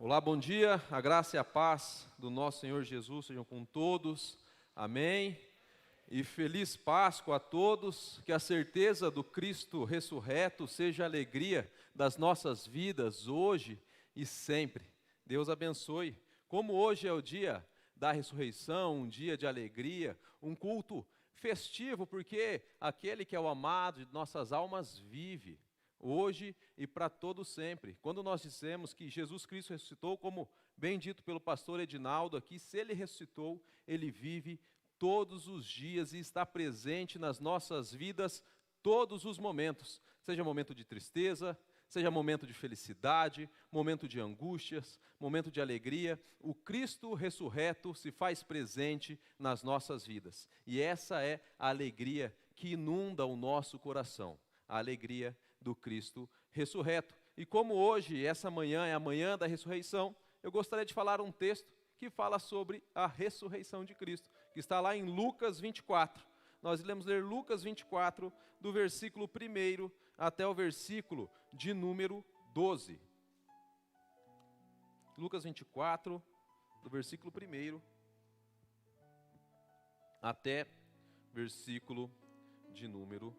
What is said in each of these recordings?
Olá, bom dia, a graça e a paz do nosso Senhor Jesus sejam com todos, amém. E feliz Páscoa a todos, que a certeza do Cristo ressurreto seja a alegria das nossas vidas hoje e sempre. Deus abençoe. Como hoje é o dia da ressurreição, um dia de alegria, um culto festivo, porque aquele que é o amado de nossas almas vive hoje e para todo sempre. Quando nós dissemos que Jesus Cristo ressuscitou, como bem dito pelo pastor Edinaldo aqui, se ele ressuscitou, ele vive todos os dias e está presente nas nossas vidas todos os momentos, seja momento de tristeza, seja momento de felicidade, momento de angústias, momento de alegria, o Cristo ressurreto se faz presente nas nossas vidas. E essa é a alegria que inunda o nosso coração, a alegria do Cristo ressurreto. E como hoje, essa manhã é a manhã da ressurreição, eu gostaria de falar um texto que fala sobre a ressurreição de Cristo, que está lá em Lucas 24. Nós iremos ler Lucas 24, do versículo 1 até o versículo de número 12. Lucas 24, do versículo 1 até versículo de número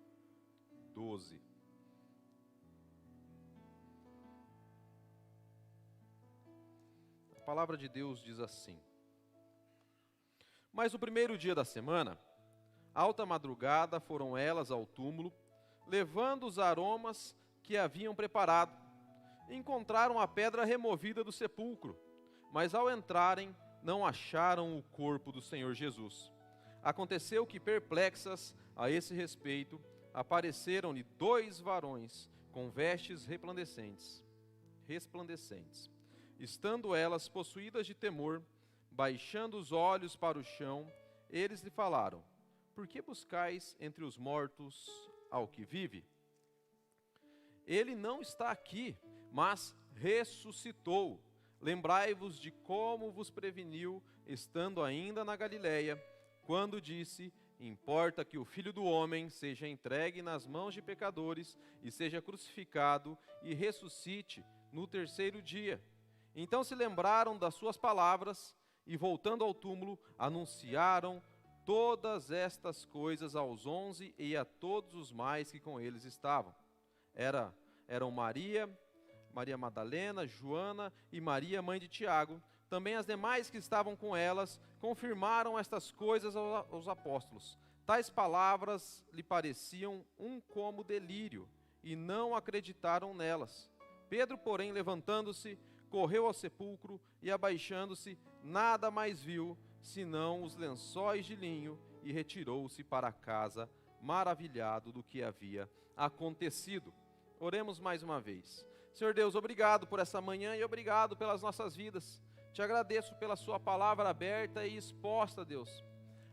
12. A palavra de Deus diz assim: Mas no primeiro dia da semana, alta madrugada, foram elas ao túmulo, levando os aromas que haviam preparado. Encontraram a pedra removida do sepulcro, mas ao entrarem, não acharam o corpo do Senhor Jesus. Aconteceu que, perplexas a esse respeito, apareceram-lhe 2 varões com vestes resplandecentes. Estando elas possuídas de temor, baixando os olhos para o chão, eles lhe falaram: Por que buscais entre os mortos ao que vive? Ele não está aqui, mas ressuscitou. Lembrai-vos de como vos preveniu, estando ainda na Galileia, quando disse: Importa que o Filho do Homem seja entregue nas mãos de pecadores, e seja crucificado, e ressuscite no terceiro dia. Então se lembraram das suas palavras, e voltando ao túmulo, anunciaram todas estas coisas aos 11 e a todos os mais que com eles estavam. Eram Maria Madalena, Joana e Maria, mãe de Tiago. Também as demais que estavam com elas confirmaram estas coisas aos apóstolos. Tais palavras lhe pareciam como delírio, e não acreditaram nelas. Pedro, porém, levantando-se, correu ao sepulcro e, abaixando-se, nada mais viu, senão os lençóis de linho, e retirou-se para casa, maravilhado do que havia acontecido. Oremos mais uma vez. Senhor Deus, obrigado por essa manhã e obrigado pelas nossas vidas. Te agradeço pela sua palavra aberta e exposta, Deus.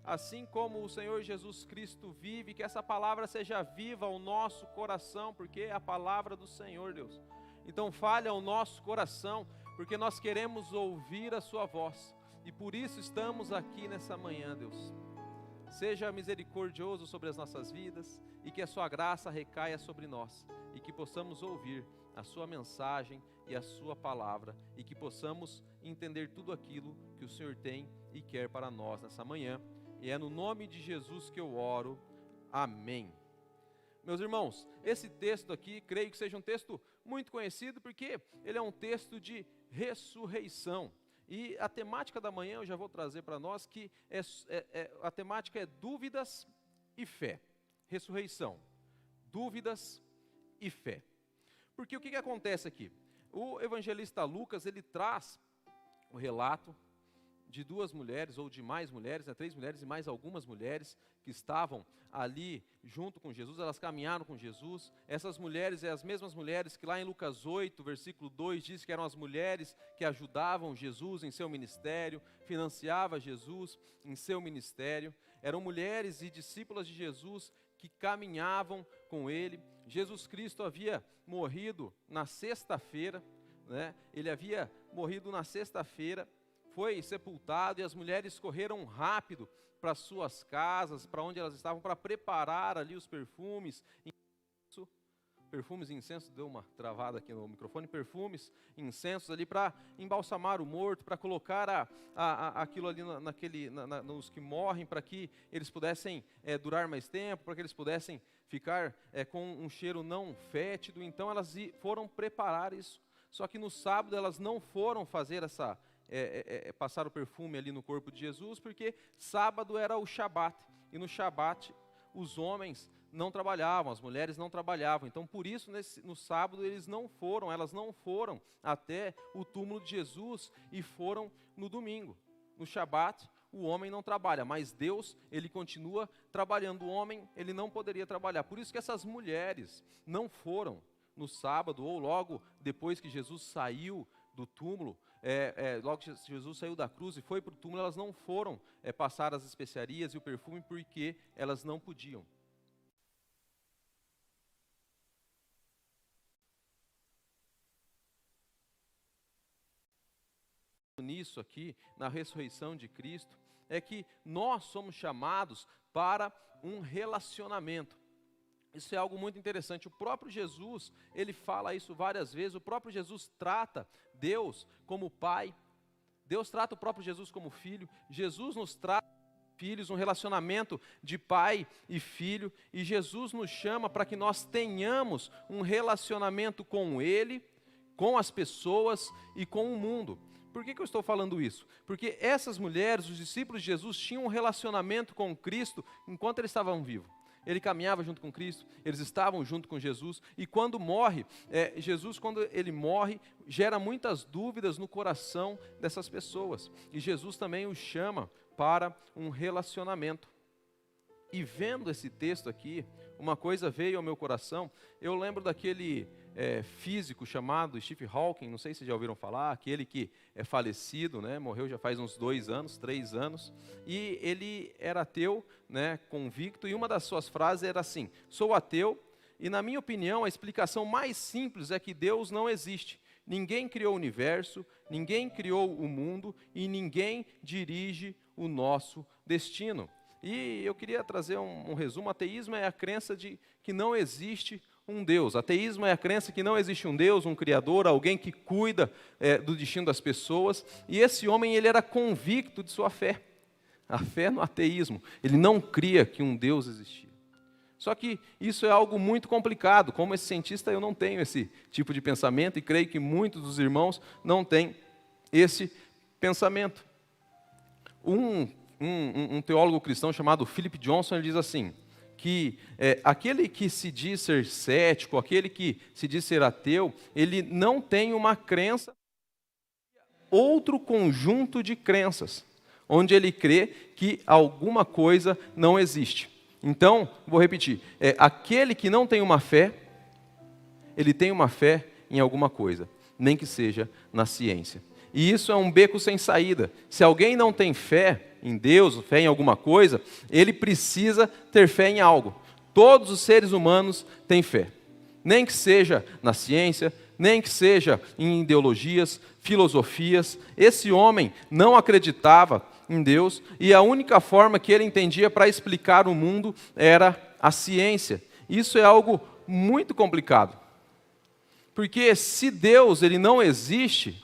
Assim como o Senhor Jesus Cristo vive, que essa palavra seja viva ao nosso coração, porque é a palavra do Senhor, Deus. Então fale ao nosso coração, porque nós queremos ouvir a sua voz. E por isso estamos aqui nessa manhã, Deus. Seja misericordioso sobre as nossas vidas e que a sua graça recaia sobre nós. E que possamos ouvir a sua mensagem e a sua palavra. E que possamos entender tudo aquilo que o Senhor tem e quer para nós nessa manhã. E é no nome de Jesus que eu oro. Amém. Meus irmãos, esse texto aqui, creio que seja um texto muito conhecido, porque ele é um texto de ressurreição. E a temática da manhã eu já vou trazer para nós, que a temática é dúvidas e fé. Ressurreição, dúvidas e fé. Porque o que acontece aqui? O evangelista Lucas, ele traz o relato de 2 mulheres, ou de mais mulheres, 3 mulheres e mais algumas mulheres que estavam ali junto com Jesus, elas caminharam com Jesus. Essas mulheres as mesmas mulheres que lá em Lucas 8, versículo 2, diz que eram as mulheres que ajudavam Jesus em seu ministério, financiava Jesus em seu ministério. Eram mulheres e discípulas de Jesus que caminhavam com ele. Jesus Cristo havia morrido na sexta-feira, né? Ele havia morrido na sexta-feira, foi sepultado, e as mulheres correram rápido para suas casas, para onde elas estavam, para preparar ali os perfumes. perfumes e incensos, deu uma travada aqui no microfone, perfumes, incensos ali para embalsamar o morto, para colocar aquilo ali nos que morrem, para que eles pudessem durar mais tempo, para que eles pudessem ficar com um cheiro não fétido. Então elas foram preparar isso. Só que no sábado elas não foram fazer passar o perfume ali no corpo de Jesus, porque sábado era o Shabat, e no Shabat os homens não trabalhavam, as mulheres não trabalhavam. Então por isso no sábado elas não foram até o túmulo de Jesus e foram no domingo. No Shabat o homem não trabalha, mas Deus, ele continua trabalhando. O homem, ele não poderia trabalhar. Por isso que essas mulheres não foram no sábado, ou logo depois que Jesus saiu do túmulo, logo que Jesus saiu da cruz e foi para o túmulo, elas não foram passar as especiarias e o perfume, porque elas não podiam. Nisso aqui, na ressurreição de Cristo, é que nós somos chamados para um relacionamento. Isso é algo muito interessante. O próprio Jesus, ele fala isso várias vezes. O próprio Jesus trata Deus como Pai. Deus trata o próprio Jesus como Filho. Jesus nos trata filhos, um relacionamento de pai e filho. E Jesus nos chama para que nós tenhamos um relacionamento com Ele, com as pessoas e com o mundo. Por que eu estou falando isso? Porque essas mulheres, os discípulos de Jesus, tinham um relacionamento com Cristo enquanto eles estavam vivos. Ele caminhava junto com Cristo, eles estavam junto com Jesus, e quando morre, Jesus, quando ele morre, gera muitas dúvidas no coração dessas pessoas, e Jesus também os chama para um relacionamento. E vendo esse texto aqui, uma coisa veio ao meu coração. Eu lembro daquele físico chamado Stephen Hawking, não sei se já ouviram falar, aquele que é falecido, né, morreu já faz uns 2 anos, 3 anos, e ele era ateu, né, convicto, e uma das suas frases era assim: sou ateu, e na minha opinião a explicação mais simples é que Deus não existe. Ninguém criou o universo, ninguém criou o mundo, e ninguém dirige o nosso destino. E eu queria trazer um resumo. Ateísmo é a crença de que não existe um Deus. Ateísmo é a crença que não existe um Deus, um Criador, alguém que cuida do destino das pessoas. E esse homem, ele era convicto de sua fé. A fé no ateísmo. Ele não cria que um Deus existia. Só que isso é algo muito complicado. Como esse cientista, eu não tenho esse tipo de pensamento, e creio que muitos dos irmãos não têm esse pensamento. Um teólogo cristão chamado Philip Johnson, ele diz assim, que aquele que se diz ser cético, aquele que se diz ser ateu, ele não tem uma crença, outro conjunto de crenças, onde ele crê que alguma coisa não existe. Então, vou repetir, aquele que não tem uma fé, ele tem uma fé em alguma coisa, nem que seja na ciência. E isso é um beco sem saída. Se alguém não tem fé em Deus, fé em alguma coisa, ele precisa ter fé em algo. Todos os seres humanos têm fé. Nem que seja na ciência, nem que seja em ideologias, filosofias. Esse homem não acreditava em Deus, e a única forma que ele entendia para explicar o mundo era a ciência. Isso é algo muito complicado. Porque se Deus ele não existe,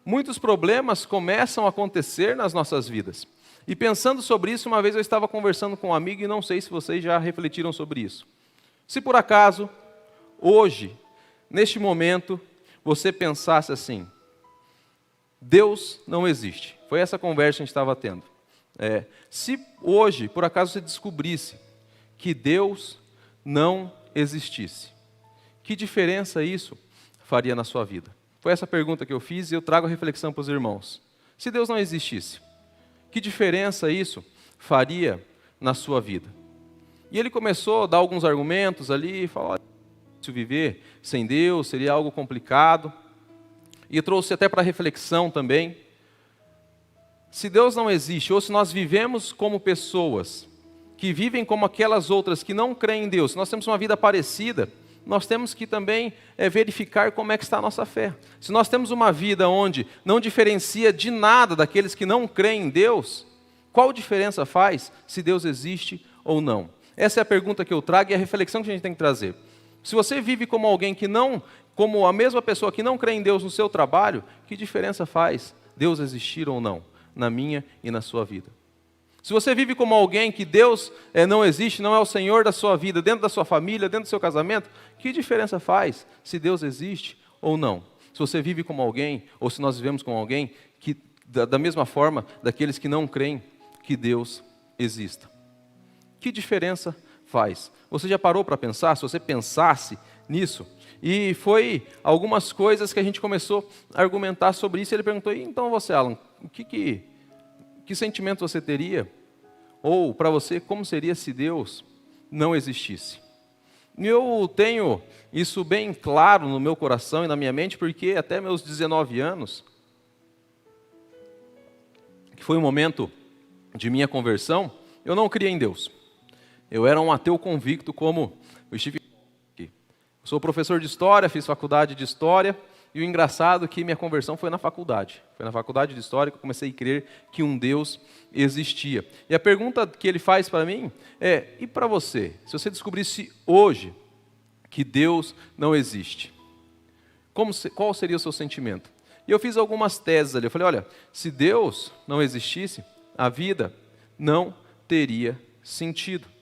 muitos problemas começam a acontecer nas nossas vidas. E pensando sobre isso, uma vez eu estava conversando com um amigo, e não sei se vocês já refletiram sobre isso. Se por acaso, hoje, neste momento, você pensasse assim: Deus não existe. Foi essa conversa que a gente estava tendo. Se hoje, por acaso, você descobrisse que Deus não existisse, que diferença isso faria na sua vida? Foi essa pergunta que eu fiz, e eu trago a reflexão para os irmãos. Se Deus não existisse, que diferença isso faria na sua vida? E ele começou a dar alguns argumentos ali, e falou: se viver sem Deus seria algo complicado. E trouxe até para reflexão também. Se Deus não existe, ou se nós vivemos como pessoas que vivem como aquelas outras que não creem em Deus, se nós temos uma vida parecida, nós temos que também verificar como é que está a nossa fé. Se nós temos uma vida onde não diferencia de nada daqueles que não creem em Deus, qual diferença faz se Deus existe ou não? Essa é a pergunta que eu trago, e a reflexão que a gente tem que trazer. Se você vive como alguém que não, como a mesma pessoa que não crê em Deus no seu trabalho, que diferença faz Deus existir ou não na minha e na sua vida? Se você vive como alguém que Deus não existe, não é o Senhor da sua vida, dentro da sua família, dentro do seu casamento, que diferença faz se Deus existe ou não? Se você vive como alguém, ou se nós vivemos como alguém, que da mesma forma daqueles que não creem que Deus exista. Que diferença faz? Você já parou para pensar? Se você pensasse nisso, e foi algumas coisas que a gente começou a argumentar sobre isso, ele perguntou, então você, Alan, que sentimento você teria? Ou, para você, como seria se Deus não existisse? E eu tenho isso bem claro no meu coração e na minha mente, porque até meus 19 anos, que foi o momento de minha conversão, eu não cria em Deus. Eu era um ateu convicto, como o Steve. Eu sou professor de História, fiz faculdade de História, e o engraçado é que minha conversão foi na faculdade. Foi na faculdade de História que eu comecei a crer que um Deus existia. E a pergunta que ele faz para mim é, e para você? Se você descobrisse hoje que Deus não existe, qual seria o seu sentimento? E eu fiz algumas teses ali. Eu falei, olha, se Deus não existisse, a vida não teria sentido.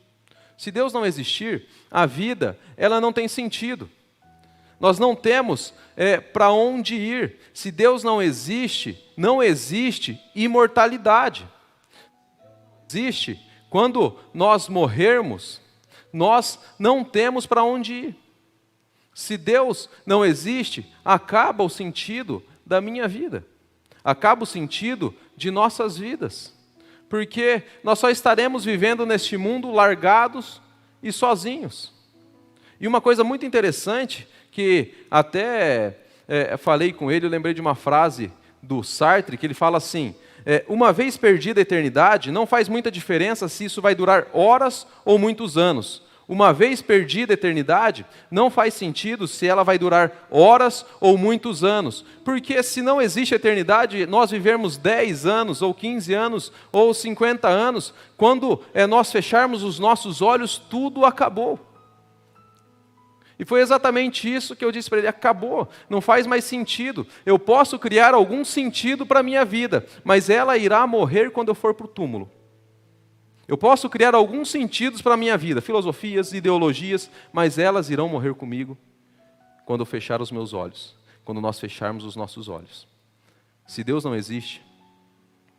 Se Deus não existir, a vida ela não tem sentido. Nós não temos para onde ir. Se Deus não existe imortalidade. Existe, quando nós morrermos, nós não temos para onde ir. Se Deus não existe, acaba o sentido da minha vida. Acaba o sentido de nossas vidas. Porque nós só estaremos vivendo neste mundo largados e sozinhos. E uma coisa muito interessante, que até falei com ele, eu lembrei de uma frase do Sartre, que ele fala assim, uma vez perdida a eternidade, não faz muita diferença se isso vai durar horas ou muitos anos. Uma vez perdida a eternidade, não faz sentido se ela vai durar horas ou muitos anos. Porque se não existe eternidade, nós vivermos 10 anos, ou 15 anos, ou 50 anos, quando nós fecharmos os nossos olhos, tudo acabou. E foi exatamente isso que eu disse para ele, acabou, não faz mais sentido. Eu posso criar algum sentido para a minha vida, mas ela irá morrer quando eu for para o túmulo. Eu posso criar alguns sentidos para a minha vida, filosofias, ideologias, mas elas irão morrer comigo quando eu fechar os meus olhos, quando nós fecharmos os nossos olhos. Se Deus não existe,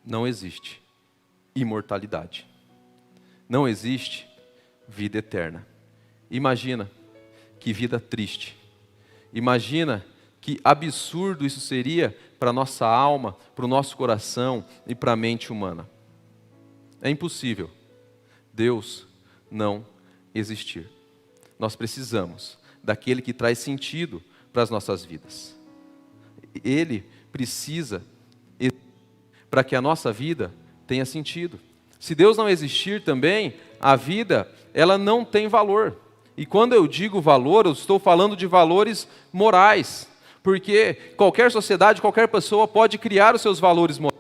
não existe imortalidade. Não existe vida eterna. Imagina que vida triste. Imagina que absurdo isso seria para a nossa alma, para o nosso coração e para a mente humana. É impossível Deus não existir. Nós precisamos daquele que traz sentido para as nossas vidas. Ele precisa para que a nossa vida tenha sentido. Se Deus não existir também, a vida ela não tem valor. E quando eu digo valor, eu estou falando de valores morais. Porque qualquer sociedade, qualquer pessoa pode criar os seus valores morais.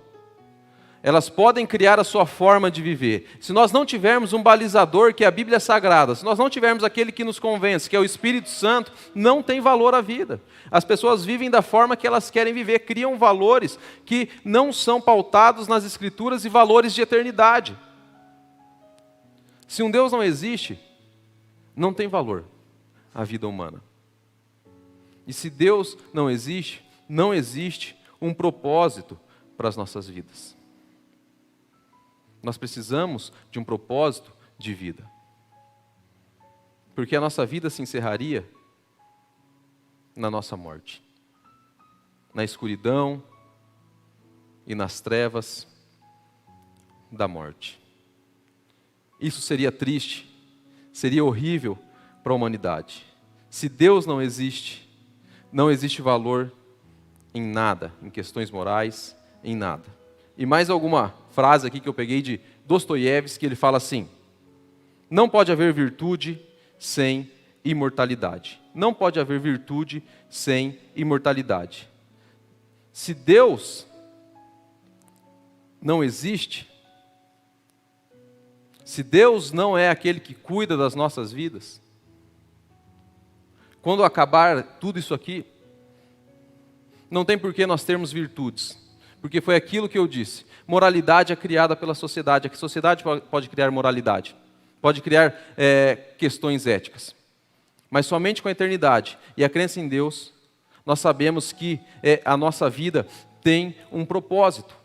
Elas podem criar a sua forma de viver. Se nós não tivermos um balizador, que é a Bíblia Sagrada, se nós não tivermos aquele que nos convence, que é o Espírito Santo, não tem valor a vida. As pessoas vivem da forma que elas querem viver, criam valores que não são pautados nas Escrituras e valores de eternidade. Se um Deus não existe, não tem valor a vida humana. E se Deus não existe um propósito para as nossas vidas. Nós precisamos de um propósito de vida. Porque a nossa vida se encerraria na nossa morte. Na escuridão e nas trevas da morte. Isso seria triste, seria horrível para a humanidade. Se Deus não existe valor em nada, em questões morais, em nada. E mais alguma frase aqui que eu peguei de Dostoiévski, que ele fala assim: não pode haver virtude sem imortalidade. Não pode haver virtude sem imortalidade. Se Deus não existe, se Deus não é aquele que cuida das nossas vidas, quando acabar tudo isso aqui, não tem por que nós termos virtudes. Porque foi aquilo que eu disse. Moralidade é criada pela sociedade. A sociedade pode criar moralidade. Pode criar questões éticas. Mas somente com a eternidade e a crença em Deus, nós sabemos que a nossa vida tem um propósito.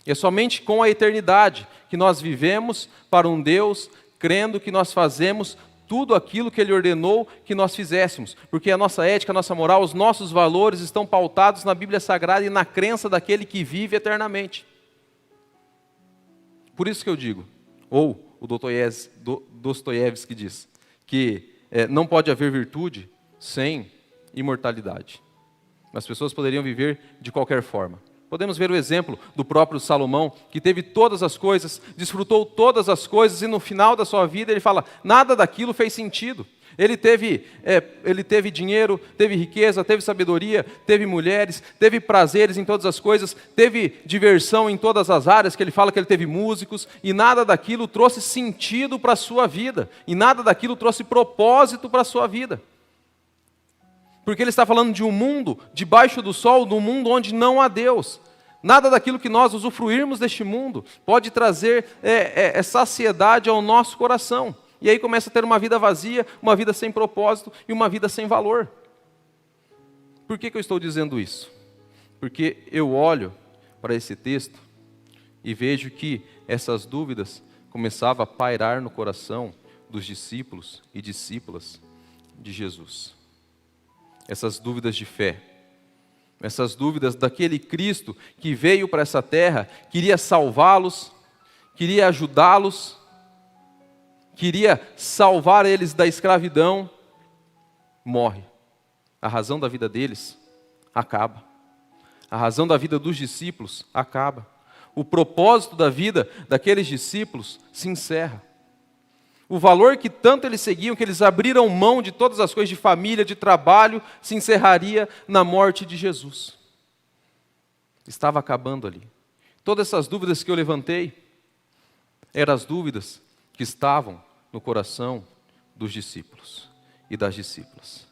É somente com a eternidade que nós vivemos para um Deus, crendo que nós fazemos tudo aquilo que Ele ordenou que nós fizéssemos. Porque a nossa ética, a nossa moral, os nossos valores estão pautados na Bíblia Sagrada e na crença daquele que vive eternamente. Por isso que eu digo, ou o Dostoiévski diz, que não pode haver virtude sem imortalidade. As pessoas poderiam viver de qualquer forma. Podemos ver o exemplo do próprio Salomão, que teve todas as coisas, desfrutou todas as coisas, e no final da sua vida ele fala, nada daquilo fez sentido. Ele teve dinheiro, teve riqueza, teve sabedoria, teve mulheres, teve prazeres em todas as coisas, teve diversão em todas as áreas, que ele fala que ele teve músicos, e nada daquilo trouxe sentido para a sua vida, e nada daquilo trouxe propósito para a sua vida. Porque ele está falando de um mundo debaixo do sol, de um mundo onde não há Deus. Nada daquilo que nós usufruirmos deste mundo pode trazer saciedade ao nosso coração. E aí começa a ter uma vida vazia, uma vida sem propósito e uma vida sem valor. Por que eu estou dizendo isso? Porque eu olho para esse texto e vejo que essas dúvidas começavam a pairar no coração dos discípulos e discípulas de Jesus. Essas dúvidas de fé, essas dúvidas daquele Cristo que veio para essa terra, queria salvá-los, queria ajudá-los, queria salvar eles da escravidão, morre. A razão da vida deles acaba. A razão da vida dos discípulos acaba. O propósito da vida daqueles discípulos se encerra. O valor que tanto eles seguiam, que eles abriram mão de todas as coisas de família, de trabalho, se encerraria na morte de Jesus. Estava acabando ali. Todas essas dúvidas que eu levantei, eram as dúvidas que estavam no coração dos discípulos e das discípulas.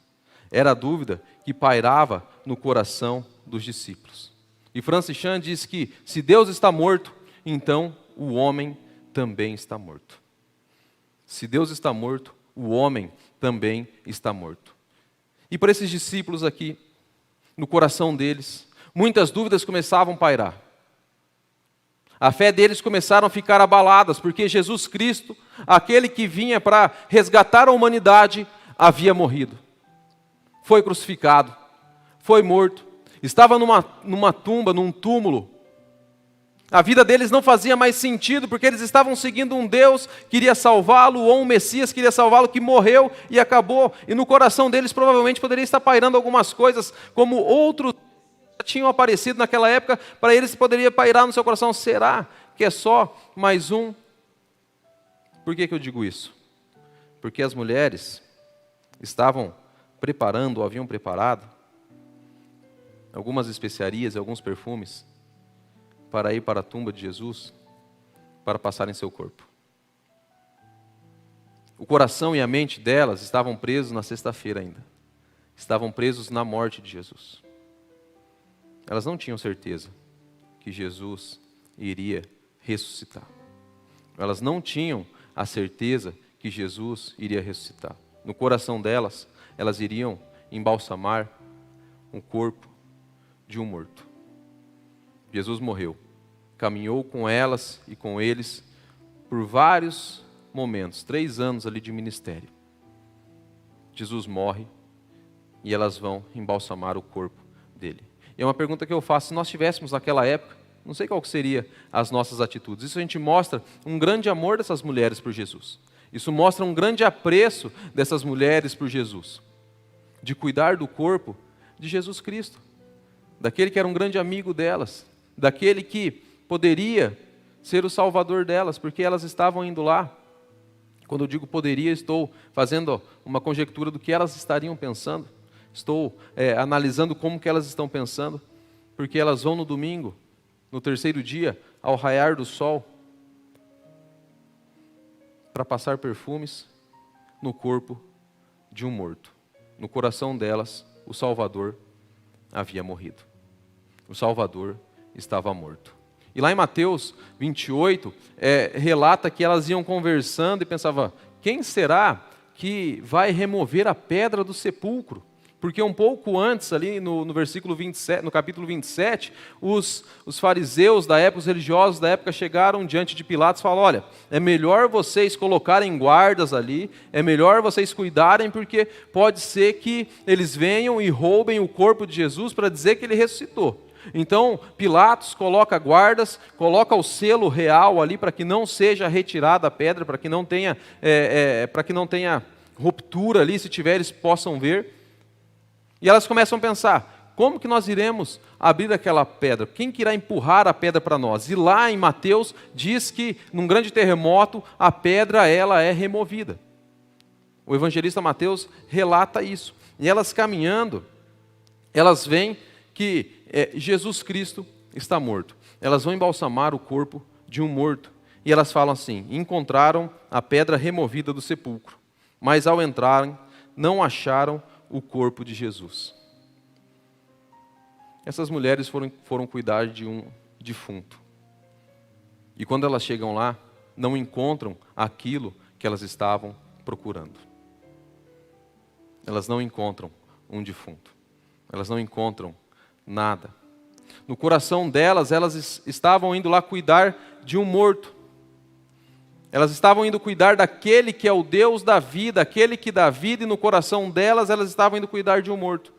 Era a dúvida que pairava no coração dos discípulos. E Francis Chan diz que, se Deus está morto, então o homem também está morto. Se Deus está morto, o homem também está morto. E para esses discípulos aqui, no coração deles, muitas dúvidas começavam a pairar. A fé deles começaram a ficar abaladas, porque Jesus Cristo, aquele que vinha para resgatar a humanidade, havia morrido. Foi crucificado, foi morto, estava numa tumba, num túmulo. A vida deles não fazia mais sentido, porque eles estavam seguindo um Deus que iria salvá-lo, ou um Messias que iria salvá-lo, que morreu e acabou. E no coração deles provavelmente poderia estar pairando algumas coisas, como outros tinham aparecido naquela época, para eles poderia pairar no seu coração, será que é só mais um? Por que eu digo isso? Porque as mulheres estavam preparando, ou haviam preparado, algumas especiarias e alguns perfumes, para ir para a tumba de Jesus, para passar em seu corpo. O coração e a mente delas estavam presos na sexta-feira ainda. Estavam presos na morte de Jesus. Elas não tinham certeza que Jesus iria ressuscitar. Elas não tinham a certeza que Jesus iria ressuscitar. No coração delas, elas iriam embalsamar um corpo de um morto. Jesus morreu, caminhou com elas e com eles por vários momentos, 3 anos ali de ministério. Jesus morre e elas vão embalsamar o corpo dele. E é uma pergunta que eu faço, se nós tivéssemos naquela época, não sei qual que seria as nossas atitudes. Isso a gente mostra um grande amor dessas mulheres por Jesus. Isso mostra um grande apreço dessas mulheres por Jesus, de cuidar do corpo de Jesus Cristo, daquele que era um grande amigo delas, daquele que poderia ser o salvador delas, porque elas estavam indo lá. Quando eu digo poderia, estou fazendo uma conjectura do que elas estariam pensando. Estou analisando como que elas estão pensando, porque elas vão no domingo, no 3º dia, ao raiar do sol, para passar perfumes no corpo de um morto, no coração delas, o Salvador havia morrido. O Salvador estava morto. E lá em Mateus 28, relata que elas iam conversando e pensavam, quem será que vai remover a pedra do sepulcro? Porque um pouco antes, ali no versículo 27, no capítulo 27, os fariseus da época, os religiosos da época chegaram diante de Pilatos e falaram, olha, é melhor vocês colocarem guardas ali, é melhor vocês cuidarem, porque pode ser que eles venham e roubem o corpo de Jesus para dizer que ele ressuscitou. Então, Pilatos coloca guardas, coloca o selo real ali para que não seja retirada a pedra, para que não tenha ruptura ali, se tiver eles possam ver. E elas começam a pensar, como que nós iremos abrir aquela pedra? Quem que irá empurrar a pedra para nós? E lá em Mateus diz que num grande terremoto a pedra ela é removida. O evangelista Mateus relata isso. E elas caminhando, elas veem que Jesus Cristo está morto. Elas vão embalsamar o corpo de um morto. E elas falam assim, encontraram a pedra removida do sepulcro, mas ao entrarem não acharam o corpo de Jesus. Essas mulheres foram cuidar de um defunto. E quando elas chegam lá, não encontram aquilo que elas estavam procurando. Elas não encontram um defunto. Elas não encontram nada. No coração delas, elas estavam indo lá cuidar de um morto. Elas estavam indo cuidar daquele que é o Deus da vida, aquele que dá vida, e no coração delas, elas estavam indo cuidar de um morto.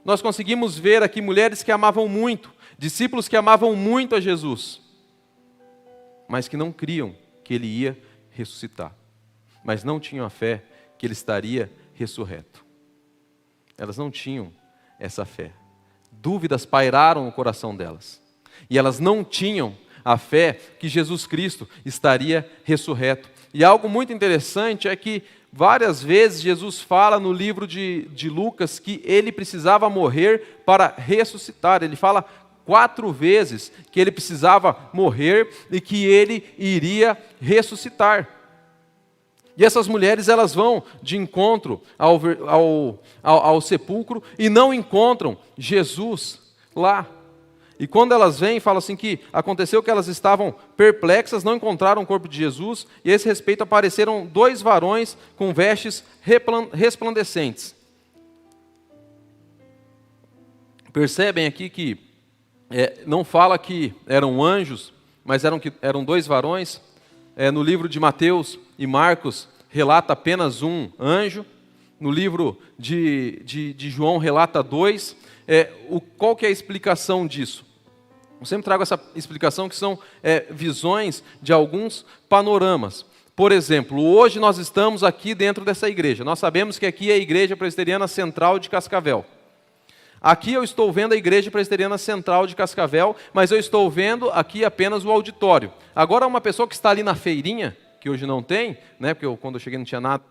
Nós conseguimos ver aqui mulheres que amavam muito, discípulos que amavam muito a Jesus, mas que não criam que Ele ia ressuscitar, mas não tinham a fé que Ele estaria ressurreto. Elas não tinham essa fé. Dúvidas pairaram no coração delas, e elas não tinham a fé que Jesus Cristo estaria ressurreto. E algo muito interessante é que várias vezes Jesus fala no livro de Lucas que ele precisava morrer para ressuscitar. Ele fala 4 vezes que ele precisava morrer e que ele iria ressuscitar. E essas mulheres elas vão de encontro ao sepulcro e não encontram Jesus lá. E quando elas vêm, falam assim que aconteceu que elas estavam perplexas, não encontraram o corpo de Jesus, e a esse respeito apareceram 2 varões com vestes resplandecentes. Percebem aqui que não fala que eram anjos, mas eram 2 varões. No livro de Mateus e Marcos relata apenas um anjo. No livro de João relata 2. Qual que é a explicação disso? Eu sempre trago essa explicação que são visões de alguns panoramas. Por exemplo, hoje nós estamos aqui dentro dessa igreja. Nós sabemos que aqui é a Igreja Presbiteriana Central de Cascavel. Aqui eu estou vendo a Igreja Presbiteriana Central de Cascavel, mas eu estou vendo aqui apenas o auditório. Agora uma pessoa que está ali na feirinha, que hoje não tem, né, porque quando eu cheguei não tinha nada,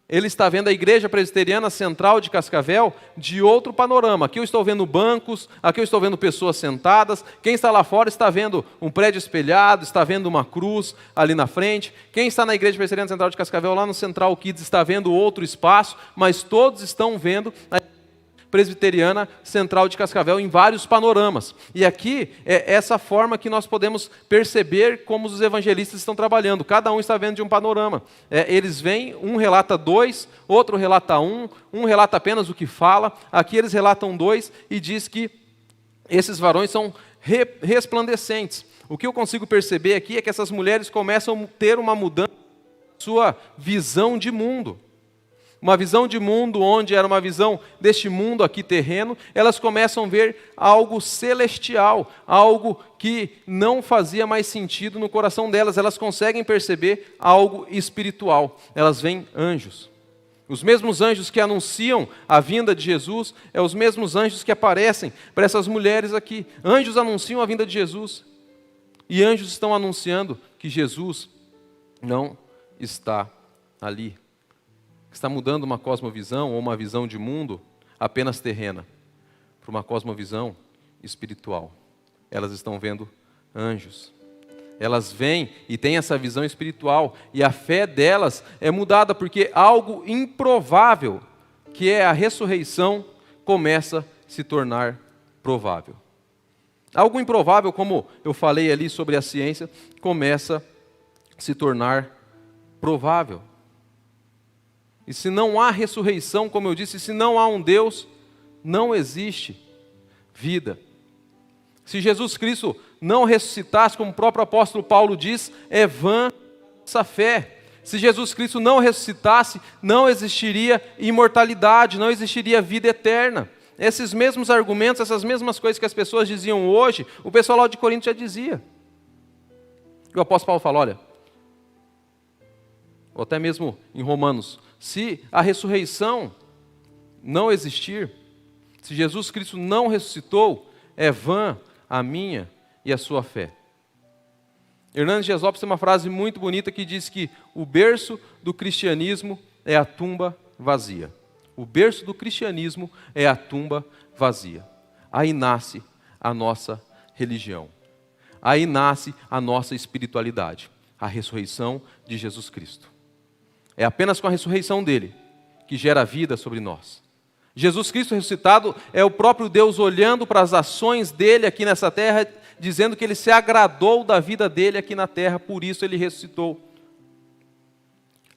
ele está vendo a Igreja Presbiteriana Central de Cascavel de outro panorama. Aqui eu estou vendo bancos, aqui eu estou vendo pessoas sentadas. Quem está lá fora está vendo um prédio espelhado, está vendo uma cruz ali na frente. Quem está na Igreja Presbiteriana Central de Cascavel, lá no Central Kids, está vendo outro espaço, mas todos estão vendo a Presbiteriana Central de Cascavel em vários panoramas. E aqui é essa forma que nós podemos perceber como os evangelistas estão trabalhando. Cada um está vendo de um panorama. Eles vêm, um relata 2, outro relata 1, um relata apenas o que fala. Aqui eles relatam 2 e diz que esses varões são resplandecentes. O que eu consigo perceber aqui é que essas mulheres começam a ter uma mudança na sua visão de mundo. Uma visão de mundo onde era uma visão deste mundo aqui terreno, elas começam a ver algo celestial, algo que não fazia mais sentido no coração delas. Elas conseguem perceber algo espiritual. Elas veem anjos. Os mesmos anjos que anunciam a vinda de Jesus, os mesmos anjos que aparecem para essas mulheres aqui. Anjos anunciam a vinda de Jesus. E anjos estão anunciando que Jesus não está ali. Está mudando uma cosmovisão ou uma visão de mundo apenas terrena para uma cosmovisão espiritual. Elas estão vendo anjos. Elas vêm e têm essa visão espiritual, e a fé delas é mudada, porque algo improvável, que é a ressurreição, começa a se tornar provável. Algo improvável, como eu falei ali sobre a ciência, começa a se tornar provável. E se não há ressurreição, como eu disse, se não há um Deus, não existe vida. Se Jesus Cristo não ressuscitasse, como o próprio apóstolo Paulo diz, é vã essa fé. Se Jesus Cristo não ressuscitasse, não existiria imortalidade, não existiria vida eterna. Esses mesmos argumentos, essas mesmas coisas que as pessoas diziam hoje, o pessoal lá de Corinto já dizia. E o apóstolo Paulo fala, olha, ou até mesmo em Romanos, se a ressurreição não existir, se Jesus Cristo não ressuscitou, é vã a minha e a sua fé. Hernandes Dias Lopes tem uma frase muito bonita que diz que o berço do cristianismo é a tumba vazia. O berço do cristianismo é a tumba vazia. Aí nasce a nossa religião. Aí nasce a nossa espiritualidade, a ressurreição de Jesus Cristo. É apenas com a ressurreição dele que gera vida sobre nós. Jesus Cristo ressuscitado é o próprio Deus olhando para as ações dele aqui nessa terra, dizendo que ele se agradou da vida dele aqui na terra, por isso ele ressuscitou.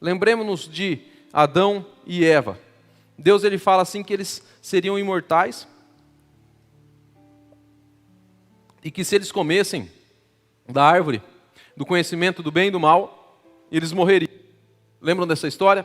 Lembremos-nos de Adão e Eva. Deus ele fala assim que eles seriam imortais e que se eles comessem da árvore do conhecimento do bem e do mal, eles morreriam. Lembram dessa história?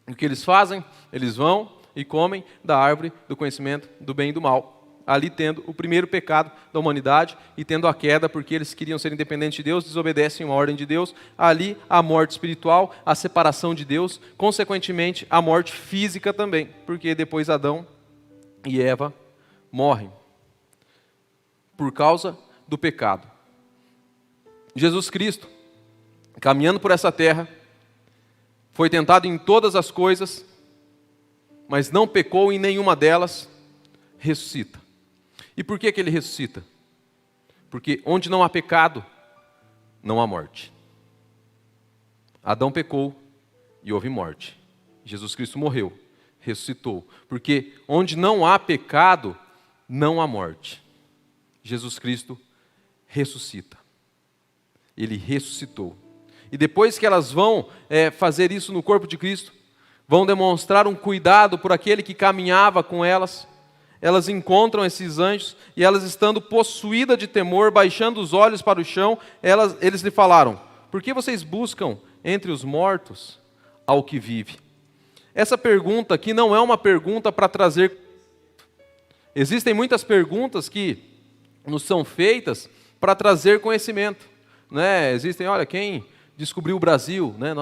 O que eles fazem? Eles vão e comem da árvore do conhecimento do bem e do mal. Ali tendo o primeiro pecado da humanidade e tendo a queda, porque eles queriam ser independentes de Deus, desobedecem a ordem de Deus. Ali a morte espiritual, a separação de Deus, consequentemente a morte física também, porque depois Adão e Eva morrem por causa do pecado. Jesus Cristo, caminhando por essa terra, foi tentado em todas as coisas, mas não pecou em nenhuma delas, ressuscita. E por que ele ressuscita? Porque onde não há pecado, não há morte. Adão pecou e houve morte. Jesus Cristo morreu, ressuscitou. Porque onde não há pecado, não há morte. Jesus Cristo ressuscita. Ele ressuscitou. E depois que elas vão fazer isso no corpo de Cristo, vão demonstrar um cuidado por aquele que caminhava com elas, elas encontram esses anjos, e elas estando possuídas de temor, baixando os olhos para o chão, eles lhe falaram, por que vocês buscam entre os mortos ao que vive? Essa pergunta aqui não é uma pergunta para trazer... Existem muitas perguntas que nos são feitas para trazer conhecimento. Né? Existem, olha, quem descobriu o Brasil? Né?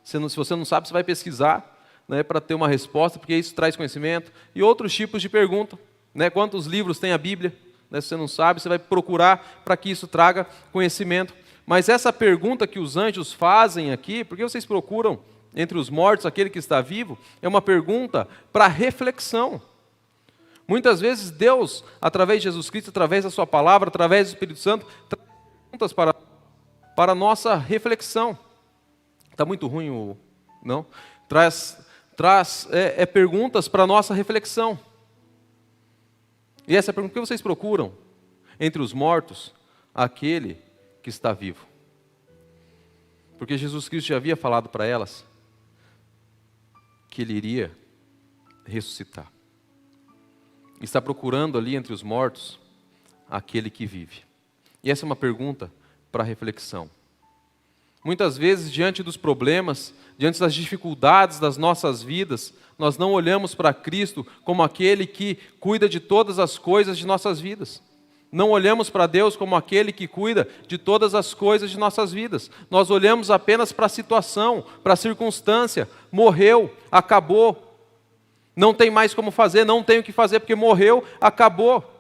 Se você não sabe, você vai pesquisar, né, para ter uma resposta, porque isso traz conhecimento. E outros tipos de pergunta. Né? Quantos livros tem a Bíblia? Né? Se você não sabe, você vai procurar para que isso traga conhecimento. Mas essa pergunta que os anjos fazem aqui, por que vocês procuram entre os mortos aquele que está vivo? É uma pergunta para reflexão. Muitas vezes Deus, através de Jesus Cristo, através da sua palavra, através do Espírito Santo, traz perguntas para a nossa reflexão. Está muito ruim não? Traz perguntas para a nossa reflexão. E essa é a pergunta: por que vocês procuram entre os mortos aquele que está vivo? Porque Jesus Cristo já havia falado para elas que ele iria ressuscitar. Está procurando ali entre os mortos aquele que vive. E essa é uma pergunta para reflexão. Muitas vezes, diante dos problemas, diante das dificuldades das nossas vidas, nós não olhamos para Cristo como aquele que cuida de todas as coisas de nossas vidas. Não olhamos para Deus como aquele que cuida de todas as coisas de nossas vidas. Nós olhamos apenas para a situação, para a circunstância. Morreu, acabou. Não tem mais como fazer, não tem o que fazer porque morreu, acabou.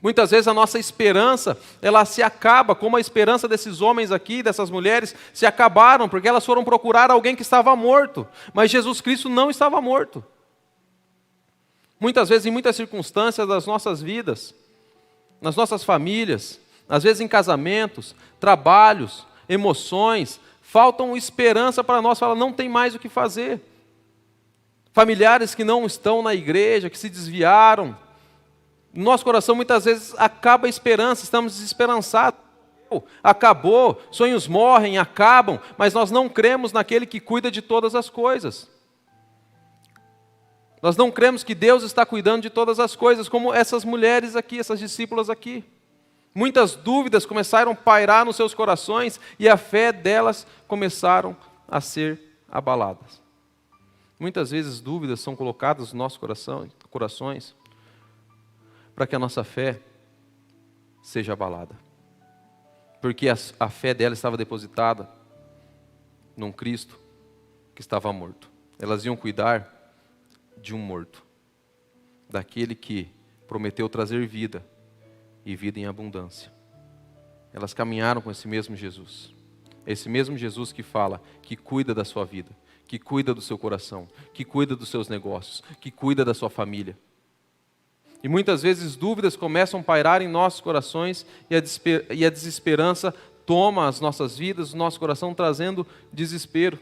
Muitas vezes a nossa esperança, ela se acaba, como a esperança desses homens aqui, dessas mulheres, se acabaram, porque elas foram procurar alguém que estava morto. Mas Jesus Cristo não estava morto. Muitas vezes, em muitas circunstâncias das nossas vidas, nas nossas famílias, Às vezes em casamentos, trabalhos, emoções, faltam esperança para nós, fala, não tem mais o que fazer. Familiares que não estão na igreja, que se desviaram. No nosso coração muitas vezes acaba a esperança, estamos desesperançados. Acabou, sonhos morrem, acabam, mas nós não cremos naquele que cuida de todas as coisas. Nós não cremos que Deus está cuidando de todas as coisas, como essas mulheres aqui, essas discípulas aqui. Muitas dúvidas começaram a pairar nos seus corações e a fé delas começaram a ser abaladas. Muitas vezes dúvidas são colocadas nos nossos corações para que a nossa fé seja abalada. Porque a fé dela estava depositada num Cristo que estava morto. Elas iam cuidar de um morto, daquele que prometeu trazer vida e vida em abundância. Elas caminharam com esse mesmo Jesus. Esse mesmo Jesus que fala, que cuida da sua vida, que cuida do seu coração, que cuida dos seus negócios, que cuida da sua família. E muitas vezes dúvidas começam a pairar em nossos corações e a desesperança toma as nossas vidas, o nosso coração, trazendo desespero.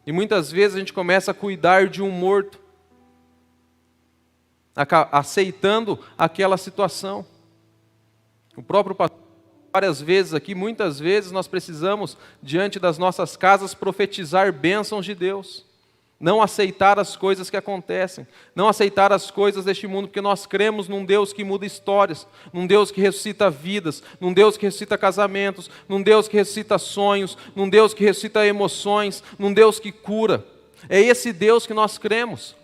E muitas vezes a gente começa a cuidar de um morto, aceitando aquela situação. O próprio pastor, várias vezes aqui, muitas vezes nós precisamos, diante das nossas casas, profetizar bênçãos de Deus. Não aceitar as coisas que acontecem, não aceitar as coisas deste mundo, porque nós cremos num Deus que muda histórias, num Deus que ressuscita vidas, num Deus que ressuscita casamentos, num Deus que ressuscita sonhos, num Deus que ressuscita emoções, num Deus que cura. É esse Deus que nós cremos.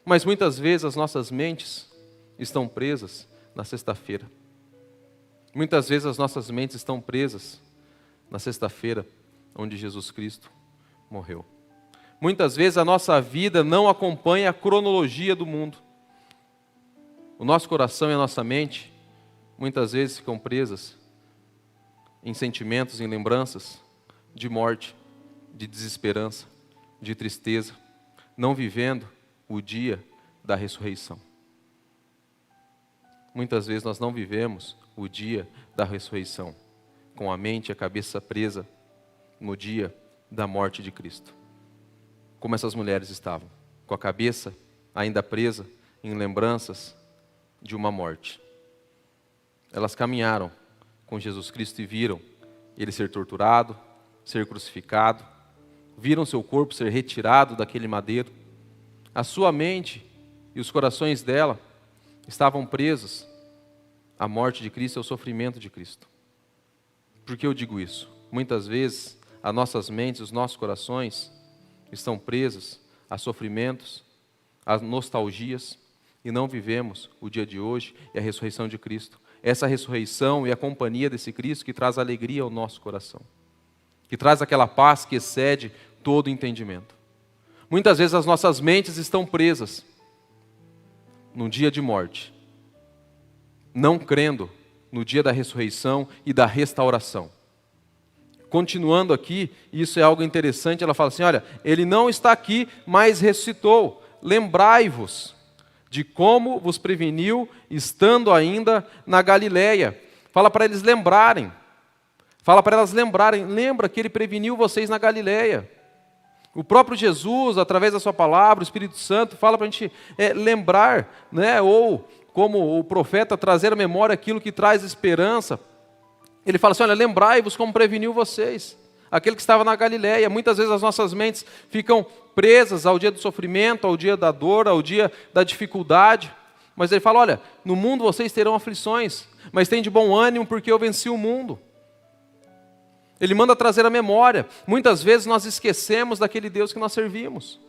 Mas muitas vezes as nossas mentes estão presas na sexta-feira. Muitas vezes as nossas mentes estão presas na sexta-feira, onde Jesus Cristo morreu. Muitas vezes a nossa vida não acompanha a cronologia do mundo. O nosso coração e a nossa mente, muitas vezes ficam presas em sentimentos, em lembranças de morte, de desesperança, de tristeza, não vivendo o dia da ressurreição. Muitas vezes nós não vivemos o dia da ressurreição, com a mente e a cabeça presa no dia da morte de Cristo. Como essas mulheres estavam, com a cabeça ainda presa em lembranças de uma morte. Elas caminharam com Jesus Cristo e viram ele ser torturado, ser crucificado, viram seu corpo ser retirado daquele madeiro. A sua mente e os corações dela estavam presos à morte de Cristo e ao sofrimento de Cristo. Por que eu digo isso? Muitas vezes as nossas mentes, os nossos corações estão presos a sofrimentos, a nostalgias, e não vivemos o dia de hoje e a ressurreição de Cristo. Essa ressurreição e a companhia desse Cristo que traz alegria ao nosso coração, que traz aquela paz que excede todo entendimento. Muitas vezes as nossas mentes estão presas num dia de morte, não crendo no dia da ressurreição e da restauração. Continuando aqui, isso é algo interessante, ela fala assim, olha, ele não está aqui, mas ressuscitou. Lembrai-vos de como vos preveniu, estando ainda na Galileia. Fala para eles lembrarem. Fala para elas lembrarem. Lembra que ele preveniu vocês na Galileia. O próprio Jesus, através da sua palavra, o Espírito Santo, fala para a gente lembrar, né? Ou como o profeta, trazer à memória aquilo que traz esperança. Ele fala assim, olha, lembrai-vos como preveniu vocês, aquele que estava na Galileia. Muitas vezes as nossas mentes ficam presas ao dia do sofrimento, ao dia da dor, ao dia da dificuldade. Mas ele fala, olha, no mundo vocês terão aflições, mas tem de bom ânimo porque eu venci o mundo. Ele manda trazer a memória. Muitas vezes nós esquecemos daquele Deus que nós servimos,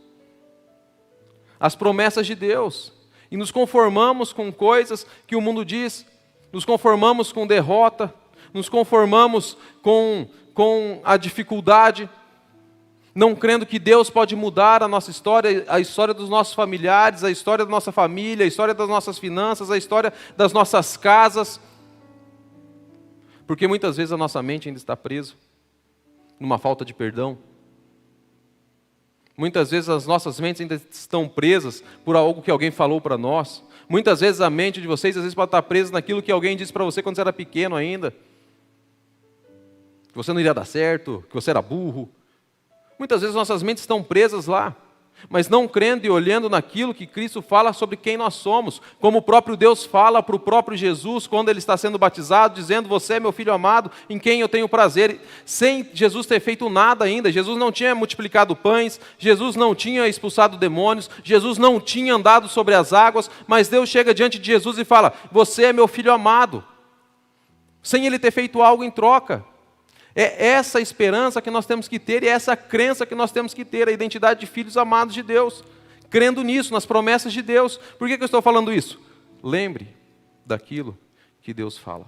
as promessas de Deus, e nos conformamos com coisas que o mundo diz, nos conformamos com derrota, nos conformamos com a dificuldade, não crendo que Deus pode mudar a nossa história, a história dos nossos familiares, a história da nossa família, a história das nossas finanças, a história das nossas casas. Porque muitas vezes a nossa mente ainda está presa numa falta de perdão. Muitas vezes as nossas mentes ainda estão presas por algo que alguém falou para nós. Muitas vezes a mente de vocês, às vezes, pode estar presa naquilo que alguém disse para você quando você era pequeno ainda. Que você não iria dar certo, que você era burro. Muitas vezes nossas mentes estão presas lá, mas não crendo e olhando naquilo que Cristo fala sobre quem nós somos, como o próprio Deus fala para o próprio Jesus, quando ele está sendo batizado, dizendo, você é meu filho amado, em quem eu tenho prazer, sem Jesus ter feito nada ainda. Jesus não tinha multiplicado pães, Jesus não tinha expulsado demônios, Jesus não tinha andado sobre as águas, mas Deus chega diante de Jesus e fala, você é meu filho amado, sem ele ter feito algo em troca. É essa esperança que nós temos que ter, e é essa crença que nós temos que ter, a identidade de filhos amados de Deus, crendo nisso, nas promessas de Deus. Por que eu estou falando isso? Lembre daquilo que Deus fala.